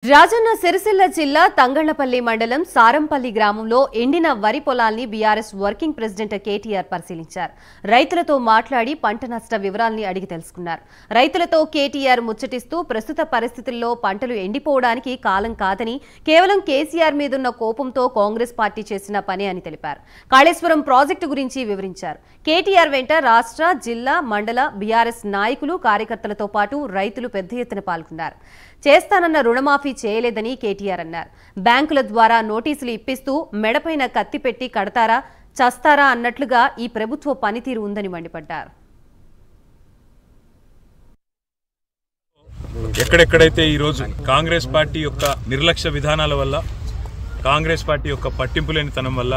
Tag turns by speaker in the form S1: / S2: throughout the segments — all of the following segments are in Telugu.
S1: రాజన్న సిరిసిల్ల జిల్లా తంగళ్లపల్లి మండలం సారంపల్లి గ్రామంలో ఎండిన వరి పొలాల్ని బీఆర్ఎస్ వర్కింగ్ ప్రెసిడెంట్ కేటీఆర్ పరిశీలించారు. రైతులతో మాట్లాడి పంట నష్ట వివరాల్ని అడిగి తెలుసుకున్నారు. రైతులతో కేటీఆర్ ముచ్చటిస్తూ ప్రస్తుత పరిస్థితుల్లో పంటలు ఎండిపోవడానికి కాలం కాదని, కేవలం కేసీఆర్ మీదున్న కోపంతో కాంగ్రెస్ పార్టీ చేసిన పని అని తెలిపారు. కాళేశ్వరం ప్రాజెక్టు గురించి వివరించారు. కేటీఆర్ వెంట రాష్ట్ర, జిల్లా, మండల బీఆర్ఎస్ నాయకులు, కార్యకర్తలతో పాటు రైతులు పెద్ద ఎత్తున పాల్గొన్నారు. చేస్తానన్న రుణమాఫీ చేయలేదని కేటీఆర్ అన్నారు. బ్యాంకుల ద్వారా నోటీసులు ఇప్పిస్తూ మెడపైన కత్తి పెట్టి కడతారా, చస్తారా అన్నట్లుగా ఈ ప్రభుత్వ పనితీరు ఉందని మండిపడ్డారు.
S2: ఎక్కడెక్కడైతే ఈరోజు కాంగ్రెస్ పార్టీ యొక్క నిర్లక్ష్య విధానాల వల్ల, కాంగ్రెస్ పార్టీ యొక్క పట్టింపు లేనితనం వల్ల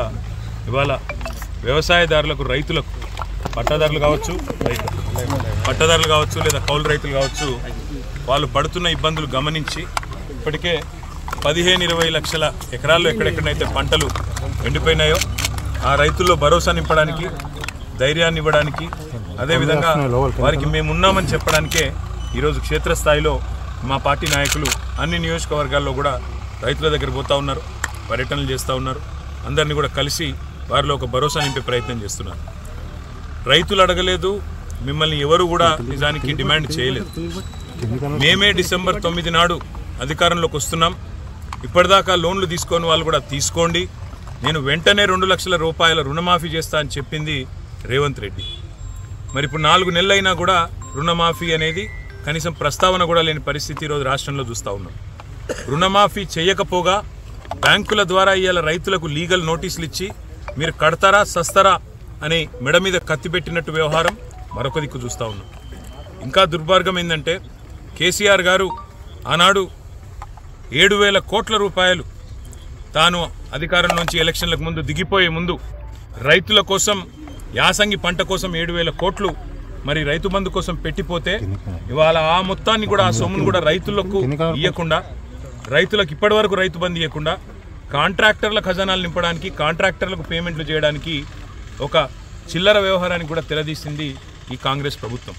S2: ఇవాళ వ్యవసాయదారులకు, రైతులకు, పట్టాదారులు కావచ్చు లేదా కౌలు రైతులు కావచ్చు, వాళ్ళు పడుతున్న ఇబ్బందులు గమనించి ఇప్పటికే 15-20 లక్షల ఎకరాల్లో ఎక్కడెక్కడైతే పంటలు ఎండిపోయినాయో ఆ రైతుల్లో భరోసా నింపడానికి, ధైర్యాన్ని ఇవ్వడానికి, అదేవిధంగా వారికి మేమున్నామని చెప్పడానికే ఈరోజు క్షేత్రస్థాయిలో మా పార్టీ నాయకులు అన్ని నియోజకవర్గాల్లో కూడా రైతుల దగ్గర పోతూ ఉన్నారు, పర్యటనలు చేస్తూ ఉన్నారు. అందరినీ కూడా కలిసి వారిలో ఒక భరోసా నింపే ప్రయత్నం చేస్తున్నారు. రైతులు అడగలేదు, మిమ్మల్ని ఎవరు కూడా నిజానికి డిమాండ్ చేయలేదు. మేమే డిసెంబర్ 9 నాడు అధికారంలోకి వస్తున్నాం. ఇప్పటిదాకా లోన్లు తీసుకొని వాళ్ళు కూడా తీసుకోండి, నేను వెంటనే 2 లక్షల రూపాయల రుణమాఫీ చేస్తా అని చెప్పింది రేవంత్ రెడ్డి. మరి ఇప్పుడు 4 నెలలు అయినా కూడా రుణమాఫీ అనేది కనీసం ప్రస్తావన కూడా లేని పరిస్థితి ఈరోజు రాష్ట్రంలో చూస్తూ ఉన్నాం. రుణమాఫీ చేయకపోగా బ్యాంకుల ద్వారా ఇవాళ రైతులకు లీగల్ నోటీసులు ఇచ్చి మీరు కడతారా, సస్తారా అని మెడ మీద కత్తి పెట్టినట్టు వ్యవహారం మరొక దిక్కు చూస్తూ ఉన్నాం. ఇంకా దుర్మార్గం ఏంటంటే కేసీఆర్ గారు ఆనాడు 7,000 కోట్ల రూపాయలు తాను అధికారం నుంచి ఎలక్షన్లకు ముందు దిగిపోయే ముందు రైతుల కోసం, యాసంగి పంట కోసం 7,000 కోట్లు మరి రైతు బంధు కోసం పెట్టిపోతే ఇవాళ ఆ మొత్తాన్ని కూడా, ఆ సొమ్మును కూడా రైతులకు ఇవ్వకుండా, రైతులకు ఇప్పటి వరకు రైతు బంధు ఇవ్వకుండా కాంట్రాక్టర్ల ఖజానాలు నింపడానికి, కాంట్రాక్టర్లకు పేమెంట్లు చేయడానికి ఒక చిల్లర వ్యవహారానికి కూడా తెరదీసింది ఈ కాంగ్రెస్ ప్రభుత్వం.